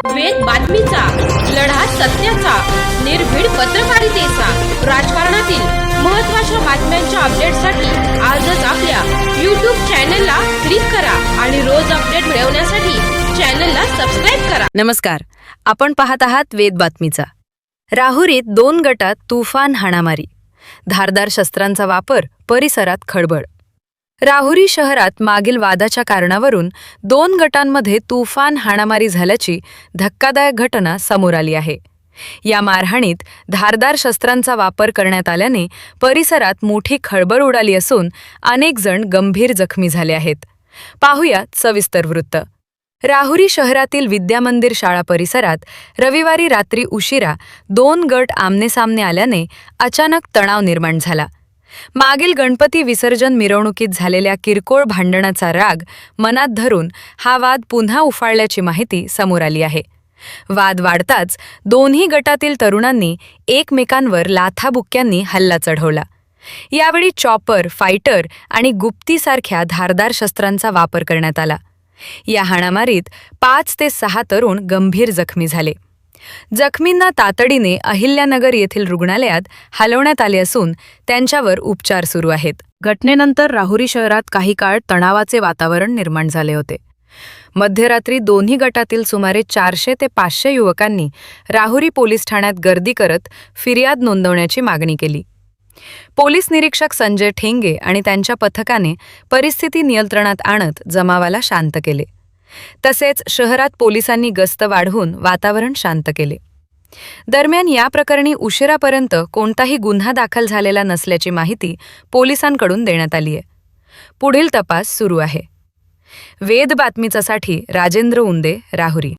वेद बातमीचा, लढा सत्याचा, निर्भीड पत्रकारितेचा, राजकारणातील महत्त्वाच्या बातम्यांच्या अपडेटसाठी आजच आपल्या YouTube चॅनलला क्लिक करा आणि रोज अपडेट मिळवण्यासाठी चॅनलला सबस्क्राइब करा. नमस्कार, आपण पाहत आहात वेद बातमीचा. राहुरीत 2 गटात तुफान हाणामारी, धारदार शस्त्रांचा वापर, परिसरात खळबळ. राहुरी शहरात मागील वादाच्या कारणावरून 2 गटांमध्ये तुफान हाणामारी झाल्याची धक्कादायक घटना समोर आली आहे. या मारहाणीत धारदार शस्त्रांचा वापर करण्यात आल्याने परिसरात मोठी खळबळ उडाली असून अनेक जण गंभीर जखमी झाले आहेत. पाहुयात सविस्तर वृत्त. राहुरी शहरातील विद्यामंदिर शाळा परिसरात रविवारी रात्री उशिरा 2 गट आमनेसामने आल्याने अचानक तणाव निर्माण झाला. मागील गणपती विसर्जन मिरवणुकीत झालेल्या किरकोळ भांडणाचा राग मनात धरून हा वाद पुन्हा उफाळल्याची माहिती समोर आली आहे. वाद वाढताच दोन्ही गटातील तरुणांनी एकमेकांवर लाथाबुक्क्यांनी हल्ला चढवला. यावेळी चॉपर, फायटर आणि गुप्तीसारख्या धारदार शस्त्रांचा वापर करण्यात आला. या हाणामारीत 5 ते 6 तरुण गंभीर जखमी झाले. जखमींना तातडीने अहिल्यानगर येथील रुग्णालयात हलवण्यात आले असून त्यांच्यावर उपचार सुरू आहेत. घटनेनंतर राहुरी शहरात काही काळ तणावाचे वातावरण निर्माण झाले होते. मध्यरात्री दोन्ही गटातील सुमारे 400 ते 500 युवकांनी राहुरी पोलीस ठाण्यात गर्दी करत फिर्याद नोंदवण्याची मागणी केली. पोलीस निरीक्षक संजय ठेंगे आणि त्यांच्या पथकाने परिस्थिती नियंत्रणात आणत जमावाला शांत केले. तसेच शहरात पोलिसांनी गस्त वाढवून वातावरण शांत केले. दरम्यान या प्रकरणी उशिरापर्यंत कोणताही गुन्हा दाखल झालेला नसल्याची माहिती पोलिसांकडून देण्यात आली आहे. पुढील तपास सुरू आहे. वेद बातमीचासाठी राजेंद्र उंदे, राहुरी.